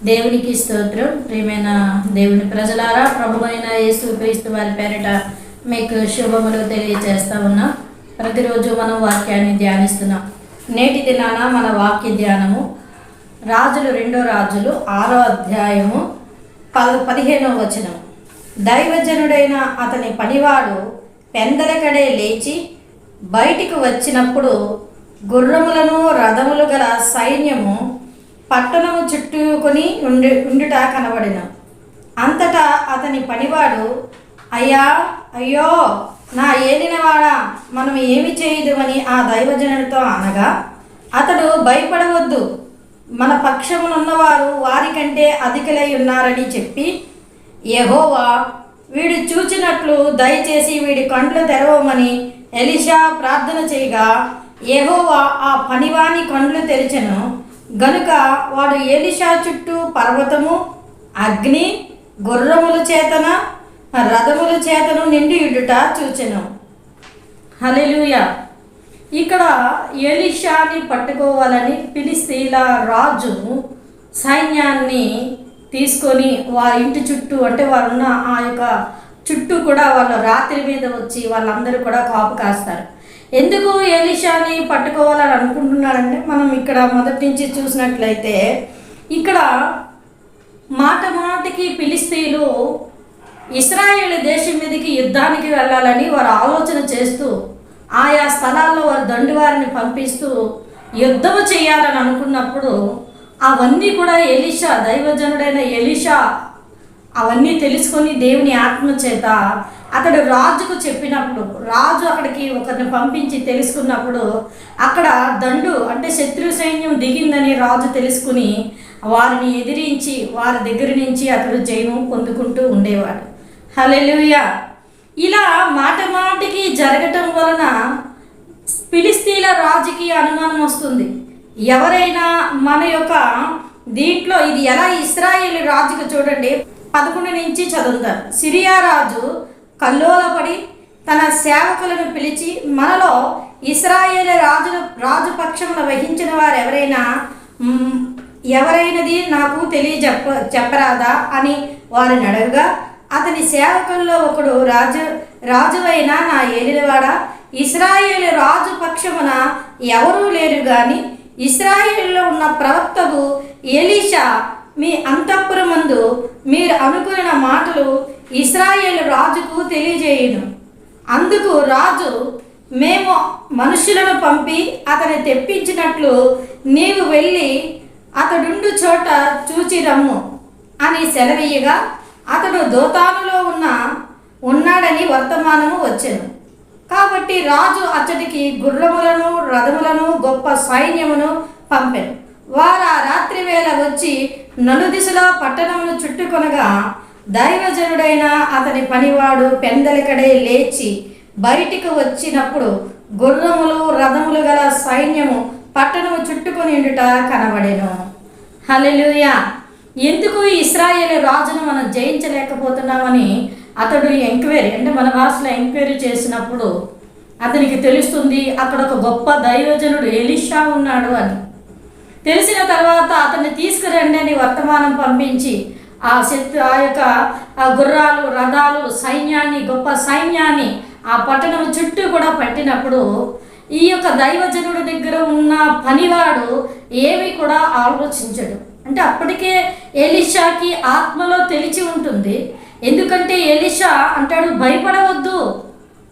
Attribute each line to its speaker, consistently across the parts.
Speaker 1: దేవునికి స్తోత్రం. ప్రియమైన దేవుని ప్రజలారా, ప్రభువైన యేసుక్రీస్తు వారి పేరిట మీకు శుభములు తెలియజేస్తా ఉన్నాం. ప్రతిరోజు మనం వాక్యాన్ని ధ్యానిస్తున్నాం. నేటి దినాన మన వాక్య ధ్యానము రాజులు 2వ రాజులు 6వ అధ్యాయము 15వ వచనం. దైవజనుడైన అతని పనివాడు పెందలకడే లేచి బయటికి వచ్చినప్పుడు గుర్రములను రథములు గల సైన్యము పట్టణము చుట్టుకొని ఉండుట కనబడిన. అంతటా అతని పనివాడు, అయ్యో నా ఏలినవాడా, మనం ఏమి చేయదుమని ఆ దైవజనుడితో అనగా, అతడు భయపడవద్దు, మన పక్షమునున్నవారు వారికంటే అధికులై ఉన్నారని చెప్పి, యెహోవా వీడు చూచినట్లు దయచేసి వీడి కండ్లు తెరవమని ఎలీషా ప్రార్థన చేయగా, యెహోవా ఆ పనివాని కండ్లు తెరిచెను. గనుక వాడు ఎలీషా చుట్టూ పర్వతము, అగ్ని, గుర్రముల చేతన రథముల చేతను నిండి ఉండుట చూచెను. హల్లెలూయా. ఇక్కడ ఎలీషాని పట్టుకోవాలని ఫిలిష్తీయుల రాజు సైన్యాన్ని తీసుకొని వారి ఇంటి చుట్టూ, అంటే వారున్న ఆ యొక్క చుట్టూ కూడా వాళ్ళు రాత్రి మీద వచ్చి వాళ్ళందరూ కూడా కాపు కాస్తారు. ఎందుకు ఎలీషాని పట్టుకోవాలని అనుకుంటున్నారంటే, మనం ఇక్కడ మొదటి నుంచి చూసినట్లయితే ఇక్కడ మాటికి ఫిలిష్తీయులు ఇశ్రాయేలు దేశం మీదకి యుద్ధానికి వెళ్ళాలని వారు ఆలోచన చేస్తూ ఆయా స్థలాల్లో వారు దండువారిని పంపిస్తూ యుద్ధము చేయాలని అనుకున్నప్పుడు అవన్నీ కూడా ఎలీషా, దైవజనుడైన ఎలీషా అవన్నీ తెలుసుకొని దేవుని ఆత్మ చేత అతడు రాజుకు చెప్పినప్పుడు, రాజు అక్కడికి ఒకరిని పంపించి తెలుసుకున్నప్పుడు అక్కడ దండు, అంటే శత్రు సైన్యం దిగిందని రాజు తెలుసుకుని వారిని ఎదిరించి వారి దగ్గర నుంచి అతడు జయము పొందుకుంటూ ఉండేవాడు. హల్లెలూయా. ఇలా మాటికి జరగటం వలన ఫిలిష్తీయుల రాజుకి అనుమానం వస్తుంది. ఎవరైనా మన యొక్క దీంట్లో ఇది ఎలా ఇశ్రాయేలు రాజుకు చూడండి 11 నుంచి చదువుతారు. సిరియా రాజు కల్లోలపడి తన సేవకులను పిలిచి, మనలో ఇశ్రాయేలు రాజు పక్షమున వహించిన వారు ఎవరైనది నాకు చెప్పరాదా అని వారిని అడగగా, అతని సేవకుల్లో ఒకడు, రాజువైన నా ఏలినవాడ, ఇశ్రాయేలు రాజు పక్షమున ఎవరూ లేరు గాని ఇశ్రాయేలులో ఉన్న ప్రవక్తకు ఎలీషా మీ అంతఃపురమందు మీరు అనుకున్న మాటలు ఇశ్రాయేలు రాజుకు తెలియజేయును. అందుకు రాజు, మేము మనుషులను పంపి అతని తెప్పించినట్లు నీవు వెళ్ళి అతడుండు చోట చూచి రమ్ము అని సెలవీయగా, అతడు దోతానులో ఉన్నాడని వర్తమానము వచ్చెను. కాబట్టి రాజు అతడికి గుర్రములను రథములను గొప్ప సైన్యమును పంపెను. వారు ఆ రాత్రి వేళ వచ్చి నలుదిశలో పట్టణమును చుట్టుకొనగా, దైవజనుడైన అతని పనివాడు పెందలకడే లేచి బయటికి వచ్చినప్పుడు గుర్రములు రథములు గల సైన్యము పట్టణము చుట్టుకొని ఉండుట కనబడెను. హల్లెలూయా. ఎందుకు ఇశ్రాయేలు రాజును మనం జయించలేకపోతున్నామని అతడు ఎంక్వైరీ, అంటే మన భాషలో ఎంక్వైరీ చేసినప్పుడు అతనికి తెలుస్తుంది అక్కడ ఒక గొప్ప దైవజనుడు ఎలీషా ఉన్నాడు అని. తెలిసిన తర్వాత అతన్ని తీసుకురండి అని వర్తమానం పంపించి ఆ యొక్క గుర్రాలు రథాలు సైన్యాన్ని, గొప్ప సైన్యాన్ని ఆ పట్టణం చుట్టూ కూడా పట్టినప్పుడు ఈ యొక్క దైవజనుడి దగ్గర ఉన్న పనివాడు ఏమి కూడా ఆలోచించడు. అంటే అప్పటికే ఎలీషాకి ఆత్మలో తెలిసి ఉంటుంది. ఎందుకంటే ఎలీషా అంటాడు, భయపడవద్దు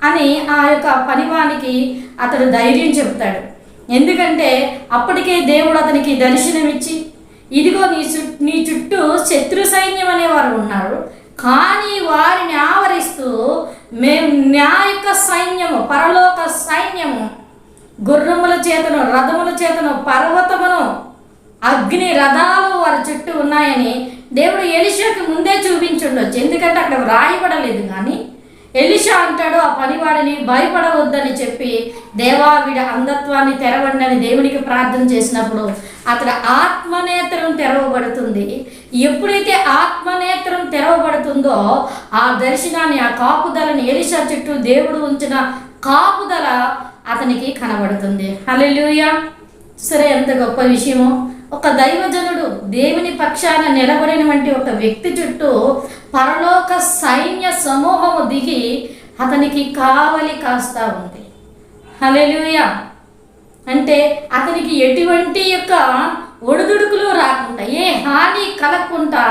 Speaker 1: అని ఆ యొక్క పనివానికి అతడు ధైర్యం చెప్తాడు. ఎందుకంటే అప్పటికే దేవుడు అతనికి దర్శనమిచ్చి, ఇదిగో నీ చుట్టూ శత్రు సైన్యం అనేవారు ఉన్నారు, కానీ వారిని ఆవరిస్తూ మేము నా యొక్క సైన్యము, పరలోక సైన్యము, గుర్రముల చేతను రథముల చేతను పర్వతమును అగ్ని రథాలు వారి చుట్టూ ఉన్నాయని దేవుడు ఎలీషాకి ముందే చూపించుండొచ్చు. ఎందుకంటే అక్కడ వ్రాయబడలేదు. కానీ ఎలీషా అంటాడు ఆ పనివాడిని, భయపడవద్దని చెప్పి, దేవా వీడి అంధత్వాన్ని తెరవండి అని దేవునికి ప్రార్థన చేసినప్పుడు అతడు ఆత్మనేత్రం తెరవబడుతుంది. ఎప్పుడైతే ఆత్మనేత్రం తెరవబడుతుందో ఆ దర్శనాన్ని, ఆ కాపుదలని, ఎలీషా చుట్టూ దేవుడు ఉంచిన కాపుదల అతనికి కనబడుతుంది. హల్లెలూయా. సరే, ఎంత గొప్ప విషయమో. ఒక దైవజనుడు దేవుని పక్షాన నిలబడినటువంటి ఒక వ్యక్తి చుట్టూ పరలోక సైన్య సమూహము దిగి అతనికి కావలి కాస్తా ఉంది. హల్లెలూయా. అంటే అతనికి ఎటువంటి యొక్క ఒడిదుడుకులు రాకుండా, ఏ హాని కలగకుండా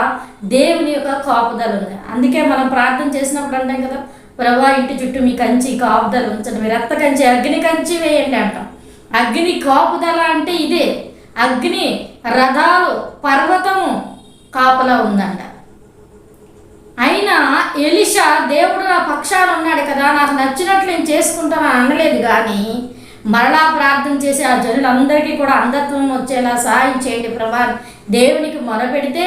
Speaker 1: దేవుని యొక్క కాపుదల ఉంది. అందుకే మనం ప్రార్థన చేసినప్పుడు అంటాం కదా, ప్రభువా ఇంటి చుట్టూ మీ కంచి కాపుదల ఉంచండి, మీ రక్త కంచి అగ్ని కంచి వేయండి అంటాం. అగ్ని కాపుదల అంటే ఇదే. అగ్ని, రథాలు, పర్వతము కాపలా ఉందంట. అయినా ఎలీషా దేవుడు నా పక్షాన ఉన్నాడు కదా, నాకు నచ్చినట్లు నేను చేసుకుంటాను అనలేదు. కానీ మరలా ప్రార్థన చేసి ఆ జనులందరికీ కూడా అంధత్వం వచ్చేలా సహాయం చేయండి ప్రభా దేవునికి మొరపెడితే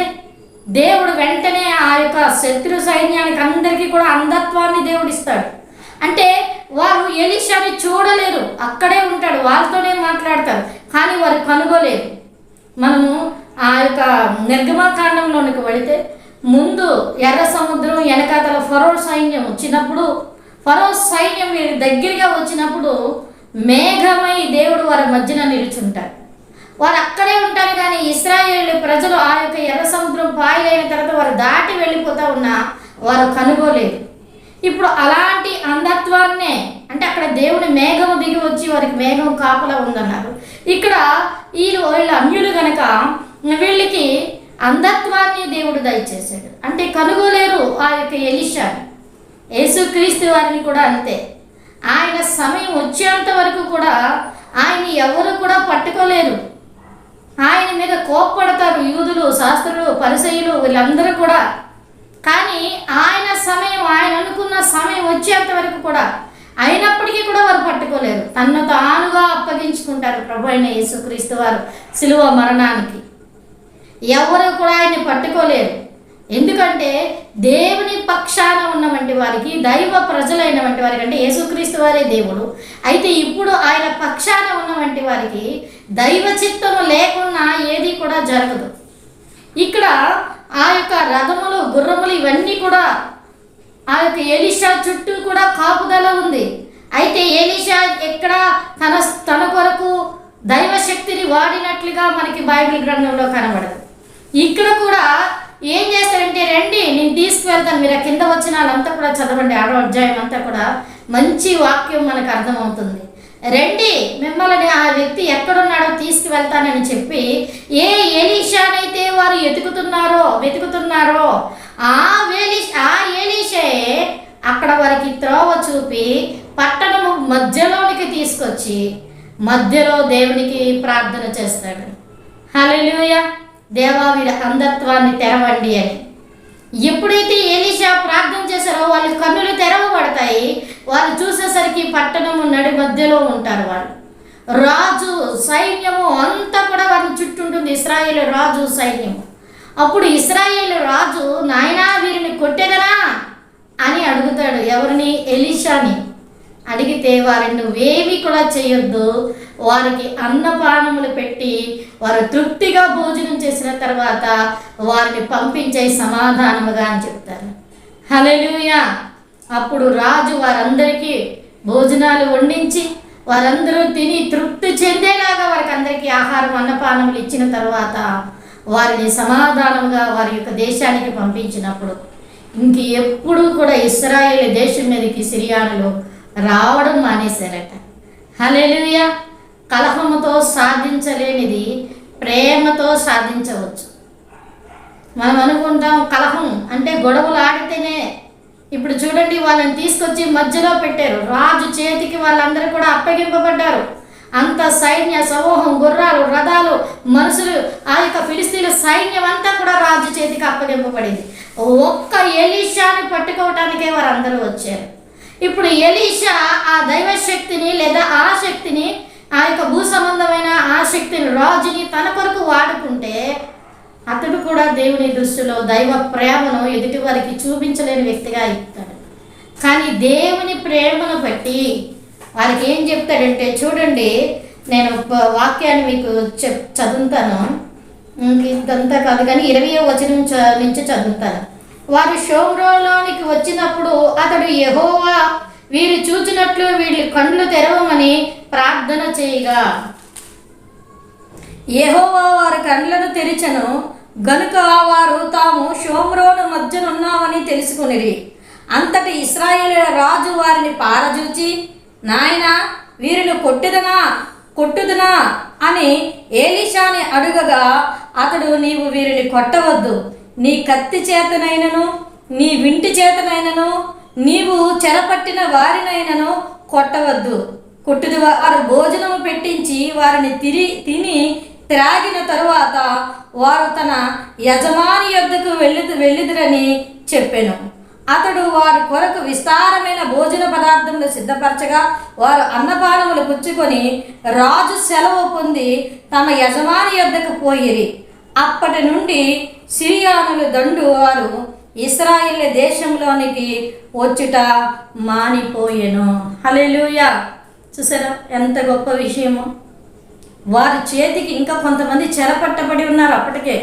Speaker 1: దేవుడు వెంటనే ఆ యొక్క శత్రు సైన్యానికి అందరికీ కూడా అంధత్వాన్ని దేవుడు ఇస్తాడు. అంటే వారు ఎలీషాని చూడలేరు, అక్కడే ఉంటాడు, వాళ్ళతోనే మాట్లాడతారు, కానీ వారు కనుగోలేరు. మనము ఆ యొక్క నిర్గమకాండంలోనికి వెళితే ముందు ఎర్ర సముద్రం వెనకాతల ఫరో సైన్యం వచ్చినప్పుడు, ఫరో సైన్యం వీరి దగ్గరగా వచ్చినప్పుడు మేఘమై దేవుడు వారి మధ్యన నిలుచుంటారు. వారు అక్కడే ఉంటారు. కానీ ఇశ్రాయేలు ప్రజలు ఆ యొక్క ఎర్ర సముద్రం పాయలైన తర్వాత వారు దాటి వెళ్ళిపోతా ఉన్నా వారు కనుగోలేదు. ఇప్పుడు అలాంటి అంధత్వాన్నే, అంటే అక్కడ దేవుని మేఘము దిగి వచ్చి వారికి మేఘం కాపలా ఉందన్నారు. ఇక్కడ వీళ్ళు అన్యులు కనుక వీళ్ళకి అంధత్వాన్ని దేవుడు దయచేశాడు. అంటే కనుగోలేరు ఆ యొక్క ఎలీషాని. యేసుక్రీస్తు వారిని కూడా అంతే. ఆయన సమయం వచ్చేంత వరకు కూడా ఆయన్ని ఎవరు కూడా పట్టుకోలేరు. ఆయన మీద కోప్పడతారు యూదులు, శాస్త్రులు, పరిసయ్యులు, వీళ్ళందరూ కూడా. కానీ ఆయన సమయం, ఆయన అనుకున్న సమయం వచ్చేంత వరకు కూడా అయినప్పటికీ కూడా వారు పట్టుకోలేరు. తన్ను తానుగా అప్పగించుకుంటారు ప్రభు అయిన యేసుక్రీస్తు వారు సిలువ మరణానికి. ఎవరు కూడా ఆయన్ని పట్టుకోలేరు. ఎందుకంటే దేవుని పక్షాన ఉన్నటువంటి వారికి, దైవ ప్రజలైన వంటి వారికి, అంటే యేసుక్రీస్తు వారే దేవుడు అయితే ఇప్పుడు ఆయన పక్షాన ఉన్నటువంటి వారికి దైవ చిత్తము లేకున్నా ఏది కూడా జరగదు. ఇక్కడ ఆ యొక్క రథములు, గుర్రములు ఇవన్నీ కూడా ఆ యొక్క ఎలీషా చుట్టూ కూడా కాపుదల ఉంది. అయితే ఎలీషా ఎక్కడ తన కొరకు దైవశక్తిని వాడినట్లుగా మనకి బైబిల్ గ్రంథంలో కనబడదు. ఇక్కడ కూడా ఏం చేస్తాడంటే, రండి నేను తీసుకువెళ్తాను, మీరు కింద వచ్చిన వాళ్ళంతా కూడా చదవండి, 6వ అధ్యాయం అంతా కూడా మంచి వాక్యం మనకు అర్థమవుతుంది. రండి మిమ్మల్ని ఆ వ్యక్తి ఎక్కడున్నాడో తీసుకువెళ్తానని చెప్పి ఏ ఎలీషానైతే వారు వెతుకుతున్నారో ఆ ఎలీషే అక్కడ వారికి త్రోవ చూపి పట్టణము మధ్యలోనికి తీసుకొచ్చి మధ్యలో దేవునికి ప్రార్థన చేస్తాడు. హల్లెలూయా. దేవా వీరి అంధత్వాన్ని తెరవండి అని. ఎప్పుడైతే ఎలీషా ప్రార్థన చేశారో వాళ్ళ కన్నులు తెరవబడతాయి. వాళ్ళు చూసేసరికి పట్టణము నడి మధ్యలో ఉంటారు. వాళ్ళు రాజు సైన్యము అంతా కూడా వారిని చుట్టూంటుంది, ఇశ్రాయేలు రాజు సైన్యము. అప్పుడు ఇశ్రాయేలు రాజు, నాయనా వీరిని కొట్టెదనా అని అడుగుతాడు. ఎవరిని? ఎలీషాని. అడిగితే వారిని నువ్వేమీ కూడా చేయొద్దు, వారికి అన్నపానములు పెట్టి వారు తృప్తిగా భోజనం చేసిన తర్వాత వారిని పంపించే సమాధానముగా అని చెప్తారు. హల్లెలూయా. అప్పుడు రాజు వారందరికీ భోజనాలు వండించి వారందరూ తిని తృప్తి చెందేలాగా వారికి అందరికీ ఆహారం, అన్నపానములు ఇచ్చిన తర్వాత వారిని సమాధానముగా వారి యొక్క దేశానికి పంపించినప్పుడు ఇంక ఎప్పుడూ కూడా ఇశ్రాయేలు దేశం మీదకి సిరియానులు రావడం మానేశారట. హల్లెలూయా. కలహముతో సాధించలేనిది ప్రేమతో సాధించవచ్చు. మనం అనుకుంటాం కలహం అంటే గొడవలు ఆడితేనే. ఇప్పుడు చూడండి, వాళ్ళని తీసుకొచ్చి మధ్యలో పెట్టారు, రాజు చేతికి వాళ్ళందరూ కూడా అప్పగింపబడ్డారు. అంత సైన్య సమూహం, గుర్రాలు, రథాలు, మనుషులు, ఆ యొక్క ఫిలిస్తీన్ల సైన్యం అంతా కూడా రాజు చేతికి అప్పగింపబడింది. ఒక్క ఎలీషాని పట్టుకోవటానికే వారందరూ వచ్చారు. ఇప్పుడు ఎలీషా ఆ దైవశక్తిని లేదా ఆ శక్తిని, ఆ యొక్క భూ సంబంధమైన ఆ శక్తిని, రాజుని తన కొరకు వాడుకుంటే అతడు కూడా దేవుని దృష్టిలో దైవ ప్రేమను ఎదుటి వారికి చూపించలేని వ్యక్తిగా ఇస్తాడు. కానీ దేవుని ప్రేమను బట్టి వారికి ఏం చెప్తాడంటే, చూడండి నేను వాక్యాన్ని మీకు చదువుతాను, ఇంకంతా కాదు కానీ 20వ వచనం నుంచి చదువుతాను. వారు షోమ్రోలోనికి వచ్చినప్పుడు అతడు, యెహోవా వీరు చూచినట్లు వీరి కళ్ళు తెరవమని ప్రార్థన చేయగా. యెహోవా వారి కండ్లను తెరిచెను గనుక వారు తాము షోమ్రోను మధ్యనున్నామని తెలుసుకొనిరి. అంతటి ఇశ్రాయేలు రాజు వారిని పారజూచి, నాయనా, వీరిని కొట్టుదునా అని ఎలీషాని అడుగగా అతడు, నీవు వీరిని కొట్టవద్దు, నీ కత్తి చేతనైనను నీ వింటి చేతనైనను నీవు చెరపట్టిన వారినైనను కొట్టుదు. వారు భోజనము పెట్టించి వారిని తిని త్రాగిన తరువాత వారు తన యజమాని యొద్దకు వెళ్ళుదురని చెప్పెను. అతడు వారి కొరకు విస్తారమైన భోజన పదార్థములు సిద్ధపరచగా వారు అన్నపానములు పుచ్చుకొని రాజు సెలవు పొంది తమ యజమాని యొద్దకు పోయిరి. అప్పటి నుండి సిరియానుల దండు వారు ఇశ్రాయేలు దేశంలోనికి వచ్చుట మానిపోయెను. హల్లెలూయా! చూసారా ఎంత గొప్ప విషయమో. వారి చేతికి ఇంకా కొంతమంది చెరపట్టబడి ఉన్నారు. అప్పటికే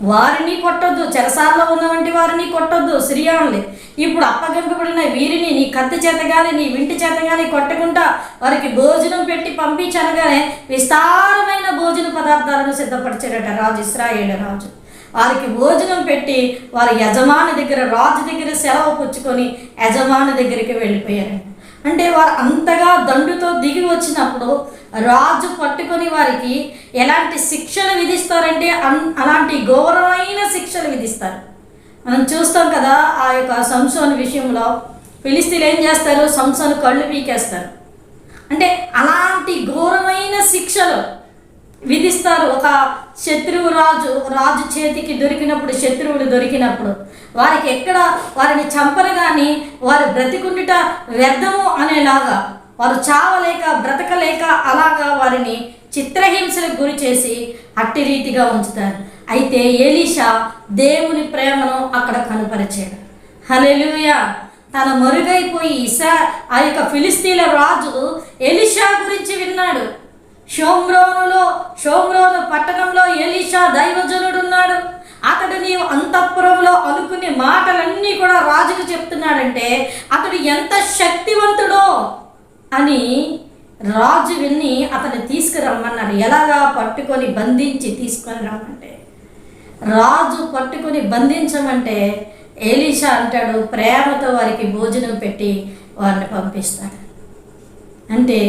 Speaker 1: వారిని కొట్టొద్దు, చెరసాల్లో ఉన్నవంటి వారిని కొట్టొద్దు సిరియానులే. ఇప్పుడు అప్పగింపబడిన వీరిని నీ కత్తి చేత కానీ నీ వింటి చేత కానీ కొట్టకుండా వారికి భోజనం పెట్టి పంపించనగానే విస్తారమైన భోజన పదార్థాలను సిద్ధపరిచారట రాజు, ఇశ్రాయేలు రాజు. వారికి భోజనం పెట్టి వారి యజమాని దగ్గర, రాజు దగ్గర సెలవు పుచ్చుకొని యజమాని దగ్గరికి వెళ్ళిపోయారండి. అంటే వారు అంతగా దండుతో దిగి వచ్చినప్పుడు రాజు పట్టుకొని వారికి ఎలాంటి శిక్షలు విధిస్తారంటే అలాంటి ఘోరమైన శిక్షలు విధిస్తారు. మనం చూస్తాం కదా, ఆ యొక్క సంసోను విషయంలో ఫిలిస్తీన్లు ఏం చేస్తారు, సంసోను కళ్ళు పీకేస్తారు. అంటే అలాంటి ఘోరమైన శిక్షలు విధిస్తారు. ఒక శత్రువు రాజు చేతికి దొరికినప్పుడు, శత్రువులు దొరికినప్పుడు వారికి ఎక్కడ వారిని చంపరు కానీ వారు బ్రతికుండుట వ్యర్థము అనేలాగా, వారు చావలేక బ్రతకలేక అలాగా వారిని చిత్రహింసలకు గురి చేసి అట్టి రీతిగా ఉంచుతారు. అయితే ఎలీషా దేవుని ప్రేమను అక్కడ కనుపరిచాడు. హల్లెలూయా! తన మరుగైపోయి ఆ యొక్క ఫిలిస్తీన్ల రాజు ఎలీషా గురించి విన్నాడు. షోమ్రోను పట్టణంలో ఎలీషా దైవజనుడు ఉన్నాడు. అతడు నీవు అంతఃపురంలో అనుకునే మాటలన్నీ కూడా రాజుకు చెప్తున్నాడంటే అతడు ఎంత శక్తివంతుడో అని రాజు విని అతన్ని తీసుకురమ్మన్నాడు. ఎలాగా పట్టుకొని బంధించి తీసుకొని రమ్మంటే, రాజు పట్టుకొని బంధించమంటే ఎలీషా అంటాడు ప్రేమతో వారికి భోజనం పెట్టి వారిని పంపిస్తాడు. అంటే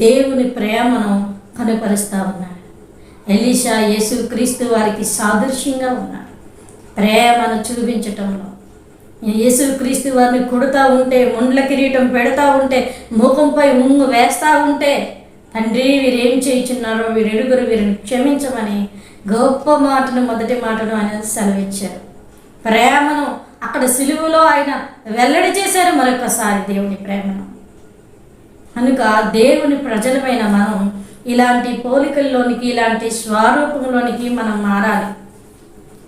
Speaker 1: దేవుని ప్రేమను కనుపరుస్తూ ఉన్నాడు. ఎలీషా యేసుక్రీస్తు వారికి సాదృశ్యంగా ఉన్నాడు ప్రేమను చూపించటంలో. యేసుక్రీస్తు వారిని కొడుతూ ఉంటే, ముండ్ల కిరీటం పెడతా ఉంటే, ముఖంపై ఉమ్ము వేస్తూ ఉంటే, తండ్రి వీరేం చేయించున్నారో వీరెరుగురు వీరిని క్షమించమని గొప్ప మాటను, మొదటి మాటను ఆయన సెలవిచ్చారు. ప్రేమను అక్కడ సిలువలో ఆయన వెల్లడి చేశారు మరొకసారి దేవుని ప్రేమను. కనుక దేవుని ప్రజలమైన మనం ఇలాంటి పోలికల్లోనికి, ఇలాంటి స్వరూపంలోనికి మనం మారాలి.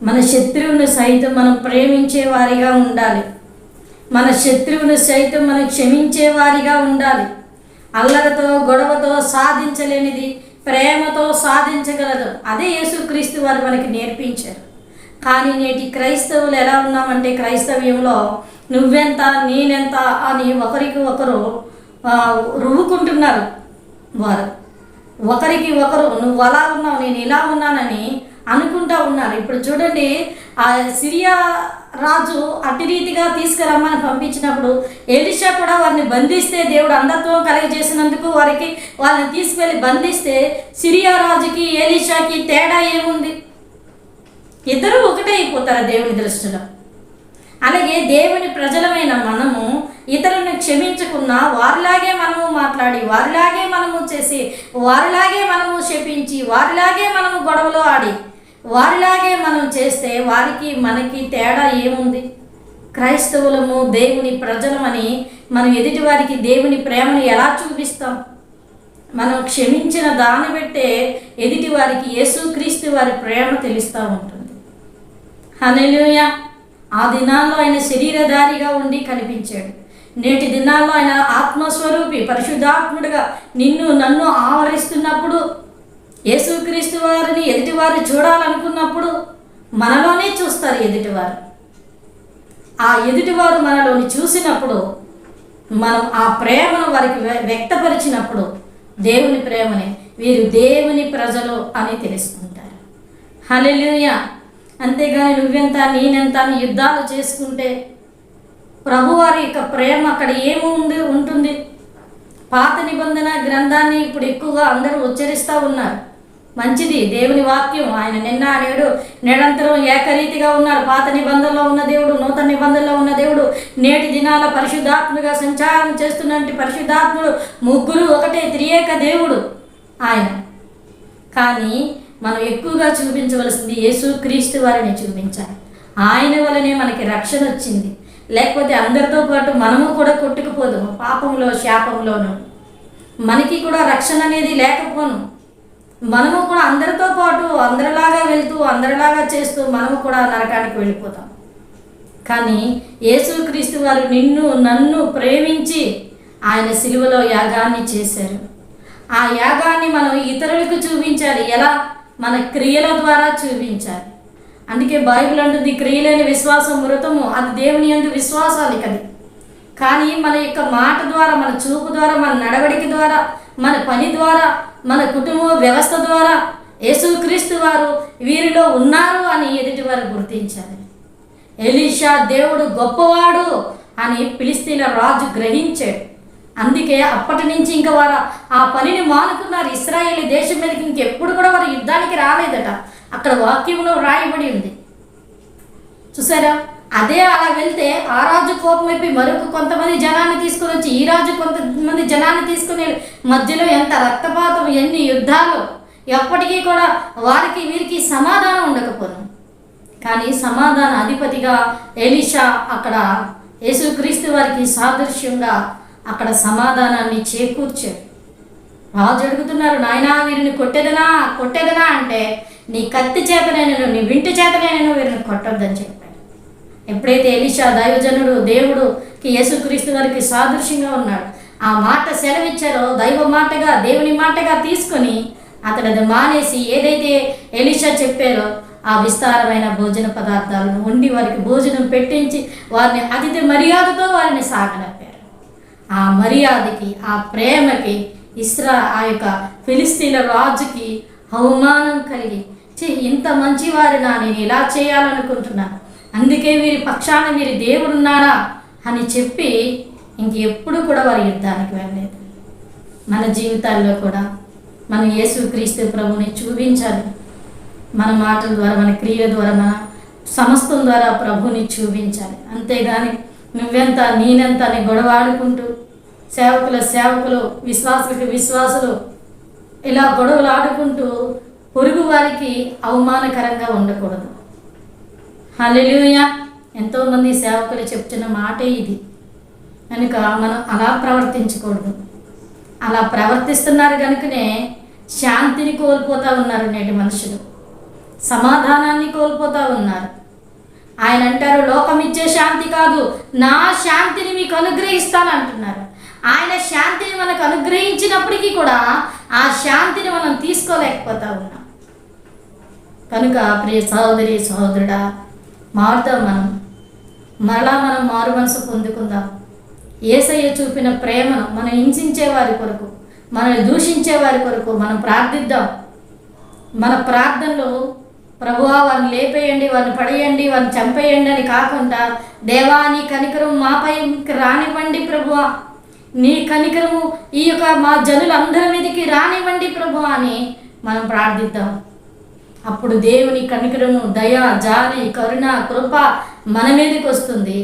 Speaker 1: మన శత్రువుని సైతం మనం ప్రేమించే వారిగా ఉండాలి. మన శత్రువుని సైతం మనం క్షమించే వారిగా ఉండాలి. అల్లరితో, గొడవతో సాధించలేనిది ప్రేమతో సాధించగలదు. అదే యేసుక్రీస్తు వారు మనకి నేర్పించారు. కానీ నేటి క్రైస్తవులు ఎలా ఉన్నామంటే, క్రైస్తవ్యంలో నువ్వెంత నేనెంత అని ఒకరికి ఒకరు రువ్వుకుంటున్నారు. వారు ఒకరికి ఒకరు నువ్వు అలా ఉన్నావు, నేను ఇలా ఉన్నానని అనుకుంటూ ఉన్నారు. ఇప్పుడు చూడండి, ఆ సిరియా రాజు అట్టి రీతిగా తీసుకురమ్మని పంపించినప్పుడు ఎలీషా కూడా వారిని బంధిస్తే, దేవుడు అంధత్వం కలిగజేసినందుకు వాళ్ళని తీసుకువెళ్ళి బంధిస్తే సిరియా రాజుకి ఎలీషాకి తేడా ఏముంది? ఇద్దరు ఒకటే అయిపోతారు దేవుని దృష్టిలో. అలాగే దేవుని ప్రజలమైన మనము ఇతరులను క్షమించకున్నా వారిలాగే మనము మాట్లాడి, వారిలాగే మనము చేసి, వారిలాగే మనము శపించి, వారిలాగే మనము గొడవలు ఆడి, వారిలాగే మనం చేస్తే వారికి మనకి తేడా ఏముంది? క్రైస్తవులము, దేవుని ప్రజలమని మనం ఎదుటి వారికి దేవుని ప్రేమను ఎలా చూపిస్తాం? మనం క్షమించిన దాన్ని బట్టే ఎదుటి వారికి యేసుక్రీస్తు వారి ప్రేమ తెలుస్తూ ఉంటుంది. హల్లెలూయా! ఆ దినాల్లో ఆయన శరీరధారిగా ఉండి కనిపించాడు. నేటి దినాల్లో ఆయన ఆత్మస్వరూపి, పరిశుద్ధాత్ముడిగా నిన్ను నన్ను ఆవరిస్తున్నప్పుడు, యేసుక్రీస్తు వారిని ఎదుటివారు చూడాలనుకున్నప్పుడు మనలోనే చూస్తారు ఎదుటివారు. ఆ ఎదుటివారు మనలోని చూసినప్పుడు మనం ఆ ప్రేమను వారికి వ్యక్తపరిచినప్పుడు, దేవుని ప్రేమని వీరు దేవుని ప్రజలు అని తెలుసుకుంటారు. హల్లెలూయా. అంతేగాని నువ్వెంత నేనెంత అని యుద్ధాలు చేసుకుంటే ప్రభువారి యొక్క ప్రేమ అక్కడ ఉంటుంది? పాత నిబంధన గ్రంథాన్ని ఇప్పుడు ఎక్కువగా అందరూ ఉచ్చరిస్తూ ఉన్నారు. మంచిది, దేవుని వాక్యం. ఆయన నిన్న నేడు నిరంతరం ఏకరీతిగా ఉన్నారు. పాత నిబంధనలో ఉన్న దేవుడు, నూతన నిబంధనలో ఉన్న దేవుడు, నేటి దినాల పరిశుద్ధాత్ముగా సంచారం చేస్తున్నట్టు పరిశుద్ధాత్ముడు, ముగ్గురు ఒకటే, త్రియేక దేవుడు ఆయన. కానీ మనం ఎక్కువగా చూపించవలసింది యేసుక్రీస్తు వారిని చూపించాలి. ఆయన వలనే మనకి రక్షణ వచ్చింది. లేకపోతే అందరితో పాటు మనము కూడా కొట్టుకుపోదుము పాపంలో, శాపంలోను. మనకి కూడా రక్షణ అనేది లేకపోను. మనము కూడా అందరితో పాటు అందరిలాగా వెళ్తూ, అందరిలాగా చేస్తూ మనము కూడా నరకానికి వెళ్ళిపోతాం. కానీ యేసుక్రీస్తు వారు నిన్ను నన్ను ప్రేమించి ఆయన సిలువలో యాగాన్ని చేశారు. ఆ యాగాన్ని మనం ఇతరులకు చూపించాలి. ఎలా? మన క్రియల ద్వారా చూపించాలి. అందుకే బైబిల్ అంటుంది, క్రియలేని విశ్వాసం మృతము. అది దేవుని యందు విశ్వాసానికి అది. కానీ మన యొక్క మాట ద్వారా, మన చూపు ద్వారా, మన నడవడిక ద్వారా, మన పని ద్వారా, మన కుటుంబ వ్యవస్థ ద్వారా యేసుక్రీస్తు వారు వీరిలో ఉన్నారు అని ఎదుటి వారు గుర్తించాలి. ఎలీషా దేవుడు గొప్పవాడు అని ఫిలిష్తీయుల రాజు గ్రహించాడు. అందుకే అప్పటి నుంచి ఇంకా వారు ఆ పనిని మానుకున్నారు. ఇశ్రాయేలు దేశం మీదకి ఇంకెప్పుడు కూడా వారు యుద్ధానికి రాలేదట. అక్కడ వాక్యంలో రాయబడి ఉంది, చూసారా? అదే అలా వెళ్తే ఆ రాజు కోపమైపోయి మరొక కొంతమంది జనాన్ని తీసుకుని వచ్చి ఈ రాజు కొంతమంది జనాన్ని తీసుకుని మధ్యలో ఎంత రక్తపాతం, ఎన్ని యుద్ధాలు, ఎప్పటికీ కూడా వారికి వీరికి సమాధానం ఉండకపోను. కానీ సమాధాన అధిపతిగా ఎలీషా అక్కడ యేసుక్రీస్తు వారికి సాదృశ్యంగా అక్కడ సమాధానాన్ని చేకూర్చాడు. రాజు అడుగుతున్నారు, నాయనా వీరిని కొట్టేదనా అంటే, నీ కత్తి చేతనైనను నీ వింటి చేతనైనను వీరిని కొట్టొద్దని చెప్పాడు. ఎప్పుడైతే ఎలీషా దైవజనుడు దేవుడుకి యేసుక్రీస్తు వారికి సాదృశ్యంగా ఉన్నాడు, ఆ మాట సెలవిచ్చారో దైవ మాటగా, దేవుని మాటగా తీసుకొని అతడు అది మానేసి ఏదైతే ఎలీషా చెప్పారో ఆ విస్తారమైన భోజన పదార్థాలను వండి వారికి భోజనం పెట్టించి వారిని అతిథి మర్యాదతో వారిని సాగనప్పారు. ఆ మర్యాదకి, ఆ ప్రేమకి ఆ యొక్క ఫిలిష్తీయుల రాజుకి అవమానం కలిగి, ఇంత మంచివారినా, నేను ఇలా చేయాలనుకుంటున్నాను, అందుకే వీరి పక్షాన వీరి దేవుడున్నారా అని చెప్పి ఇంకెప్పుడు కూడా వారి యుద్ధానికి వెళ్ళలేదు. మన జీవితాల్లో కూడా మనం యేసుక్రీస్తు ప్రభువుని చూపించాలి. మన మాటల ద్వారా, మన క్రియల ద్వారా, మన సమస్తం ద్వారా ప్రభువుని చూపించాలి. అంతేగాని నువ్వెంత నేనెంత అని గొడవాడుకుంటూ, సేవకులు విశ్వాసులు ఇలా గొడవలు ఆడుకుంటూ పొరుగు వారికి అవమానకరంగా ఉండకూడదు. హల్లెలూయా. ఎంతోమంది సేవకులు చెప్తున్న మాటే ఇది. కనుక మనం అలా ప్రవర్తించకూడదు. అలా ప్రవర్తిస్తున్నారు కనుకనే శాంతిని కోల్పోతూ ఉన్నారు నేటి మనుషులు, సమాధానాన్ని కోల్పోతూ ఉన్నారు. ఆయన అంటారు, లోకం ఇచ్చే శాంతి కాదు, నా శాంతిని మీకు అనుగ్రహిస్తాను అంటున్నారు. ఆయన శాంతిని మనకు అనుగ్రహించినప్పటికీ కూడా ఆ శాంతిని మనం తీసుకోలేకపోతా ఉన్నాం. కనుక ప్రియ సహోదరి సహోదరుడా, మారుతాం. మరలా మనం మారు మనసు పొందుకుందాం. యేసయ్య చూపిన ప్రేమను మనం హింసించే వారి కొరకు, మనల్ని దూషించే వారి కొరకు మనం ప్రార్థిద్దాం. మన ప్రార్థనలు, ప్రభువా వారిని లేపేయండి, వారిని పడేయండి, వారిని చంపేయండి అని కాకుండా, దేవా నీ కనికరం మాపై రానివ్వండి ప్రభువా, నీ కనికరము ఈ యొక్క మా జనులందరి మీదకి రానివ్వండి ప్రభువా అని మనం ప్రార్థిద్దాం. అప్పుడు దేవుని కనికరము, దయ, జాలి, కరుణ, కృప మన మీదకి వస్తుంది.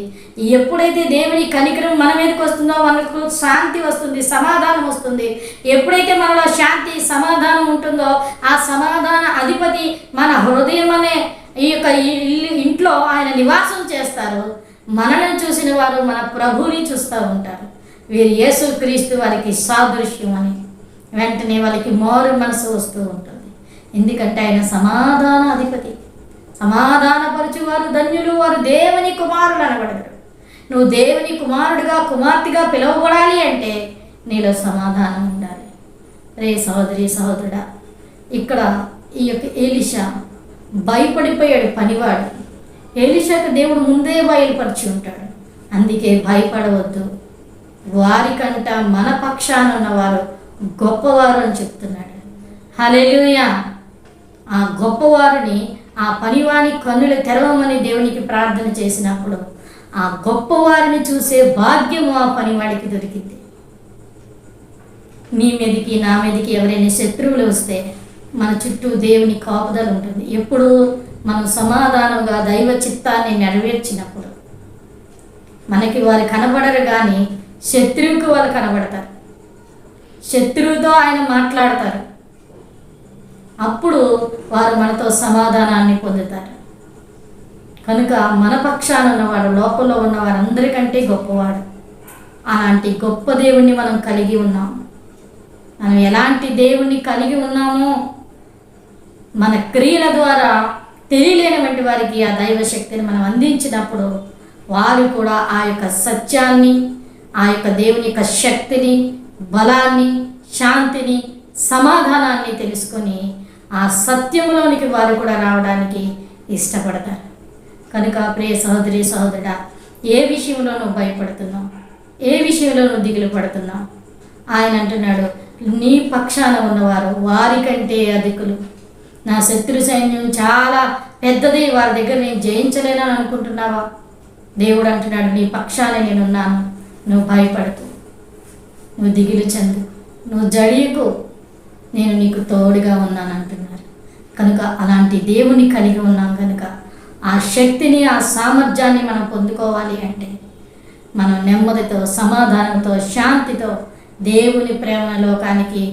Speaker 1: ఎప్పుడైతే దేవుని కనికరం మన మీదకి వస్తుందో మనకు శాంతి వస్తుంది, సమాధానం వస్తుంది. ఎప్పుడైతే మనలో శాంతి సమాధానం ఉంటుందో ఆ సమాధాన అధిపతి మన హృదయం అనే ఈ యొక్క ఇంట్లో ఆయన నివాసం చేస్తారు. మనల్ని చూసిన వారు మన ప్రభువుని చూస్తూ ఉంటారు. వీరు యేసుక్రీస్తు వారికి సాదృశ్యం అని వెంటనే వాళ్ళకి మారు మనసు వస్తూ ఉంటుంది. ఎందుకంటే ఆయన సమాధాన అధిపతి, సమాధానపరచువారు ధన్యులు, వారు దేవుని కుమారులు అనబడతారు. నువ్వు దేవుని కుమారుడిగా, కుమార్తెగా పిలువబడాలి అంటే నీలో సమాధానం ఉండాలి. రే సహోదరి సహోదరుడా, ఇక్కడ ఈ యొక్క ఎలీషా భయపడిపోయాడు పనివాడు. ఎలీషాకు దేవుడు ముందే బయలుపరిచి ఉంటాడు. అందుకే భయపడవద్దు, వారికంట మన పక్షాన ఉన్నవారు గొప్పవారు అని చెప్తున్నాడు. హల్లెలూయా. ఆ గొప్పవారిని, ఆ పనివాని కన్నులు తెరవమని దేవునికి ప్రార్థన చేసినప్పుడు ఆ గొప్పవారిని చూసే భాగ్యము ఆ పనివాడికి దొరికింది. నీ మీదకి నా మీదకి ఎవరైనా శత్రువులు వస్తే మన చుట్టూ దేవుని కాపుదల ఉంటుంది. ఎప్పుడు మనం సమాధానంగా దైవ చిత్తాన్ని నెరవేర్చినప్పుడు మనకి వారు కనబడరు, కానీ శత్రువుకి వాళ్ళు కనబడతారు. శత్రువుతో ఆయన మాట్లాడతారు. అప్పుడు వారు మనతో సమాధానాన్ని పొందుతారు. కనుక మన పక్షాన ఉన్నవాడు లోకంలో ఉన్న వారందరికంటే గొప్పవాడు. అలాంటి గొప్ప దేవుణ్ణి మనం కలిగి ఉన్నాము. మనం ఎలాంటి దేవుణ్ణి కలిగి ఉన్నామో మన క్రియల ద్వారా తెలియలేనటువంటి వారికి ఆ దైవశక్తిని మనం అందించినప్పుడు వారు కూడా ఆ యొక్క సత్యాన్ని, ఆ యొక్క దేవుని యొక్క శక్తిని, బలాన్ని, శాంతిని, సమాధానాన్ని తెలుసుకొని ఆ సత్యంలోనికి వారు కూడా రావడానికి ఇష్టపడతారు. కనుక ప్రియ సహోదరి సహోదరుడా, ఏ విషయంలో నువ్వు భయపడుతున్నావు? ఏ విషయంలో నువ్వు దిగులు పడుతున్నావు? ఆయన అంటున్నాడు, నీ పక్షాన ఉన్నవారు వారికంటే అధికులు. నా శత్రు సైన్యం చాలా పెద్దది, వారి దగ్గర నేను జయించలేనని అనుకుంటున్నావా? దేవుడు అంటున్నాడు, నీ పక్షాన నేనున్నాను, నువ్వు భయపడుతూ, నువ్వు దిగులు చెందు, నువ్వు జడియకు, నేను నీకు తోడుగా ఉన్నాను అంటున్నారు. కనుక అలాంటి దేవుని కలిగి ఉన్నాం. కనుక ఆ శక్తిని, ఆ సామర్థ్యాన్ని మనం పొందుకోవాలి అంటే మనం నెమ్మదితో, సమాధానంతో, శాంతితో దేవుని ప్రేమ లోకానికి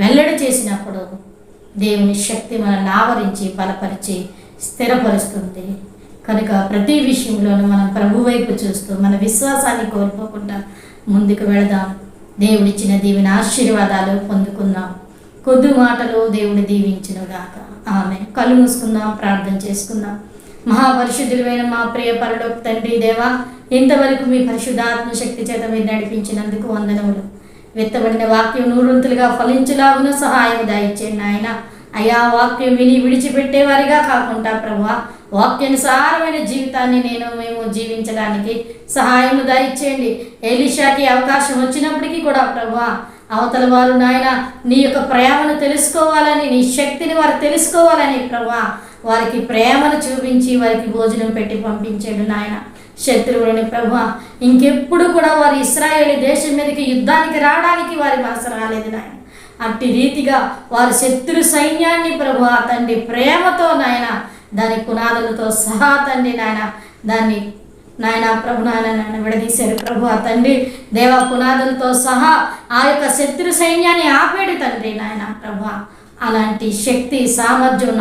Speaker 1: వెల్లడి చేసినప్పుడు దేవుని శక్తి మనల్ని ఆవరించి బలపరిచి స్థిరపరుస్తుంది. కనుక ప్రతి విషయంలోనూ మనం ప్రభు వైపు చూస్తూ మన విశ్వాసాన్ని కోల్పోకుండా ముందుకు వెళదాం. దేవుడిచ్చిన దీవెన ఆశీర్వాదాలు పొందుకుందాం. కొద్ది మాటలు దేవుడు దీవించునుగాక. ఆమె. కళ్ళు మూసుకుందాం, ప్రార్థన చేసుకుందాం. మహాపరిశుద్ధులైన మా ప్రియ పరలోక తండ్రి దేవా, ఇంతవరకు మీ పరిశుద్ధాత్మ శక్తి చేత మీరు నడిపించినందుకు వందనములు. విత్తబడిన వాక్యం నూరంతులుగా ఫలించులాగున సహాయం దయచేయండి ఆయన. అయా, వాక్యం విని విడిచిపెట్టేవారిగా కాకుండా ప్రభువా, వాక్యానుసారమైన జీవితాన్ని మేము జీవించడానికి సహాయం దయచేయండి. ఎలీషాకి అవకాశం వచ్చినప్పటికీ కూడా ప్రభువా, అవతల వారు నాయన నీ యొక్క ప్రేమను తెలుసుకోవాలని, నీ శక్తిని వారు తెలుసుకోవాలని ప్రభువా, వారికి ప్రేమను చూపించి వారికి భోజనం పెట్టి పంపించాడు నాయన. శత్రువులని ప్రభువా, ఇంకెప్పుడు కూడా వారి ఇశ్రాయేలు దేశం మీదకి యుద్ధానికి రావడానికి వారి మనసు రాలేదు నాయన. అట్టి రీతిగా వారి శత్రు సైన్యాన్ని ప్రభువా తండ్రి ప్రేమతో నాయన, దాని పునాదులతో సహా తండ్రి నాయన, దాన్ని నాయన ప్రభు నాయన విడదీశారు ప్రభువా తండ్రి దేవ. పునాదులతో సహా ఆ యొక్క శత్రు సైన్యాన్ని ఆపేడు తండ్రి నాయన ప్రభువా. అలాంటి శక్తి, సామర్థ్యం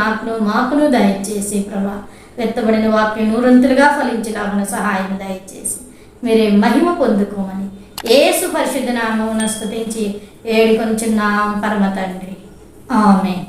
Speaker 1: మాకును దయచేసి ప్రభువా, వెత్తబడిన వాక్యం నూరంతులుగా ఫలించేలాగున సహాయం దయచేసి మీరే మహిమ పొందుకోమని యేసు పరిశుద్ధ నామమున స్తుతించి వేడుకొనుచున్నాం పరమ తండ్రి. ఆమేన్.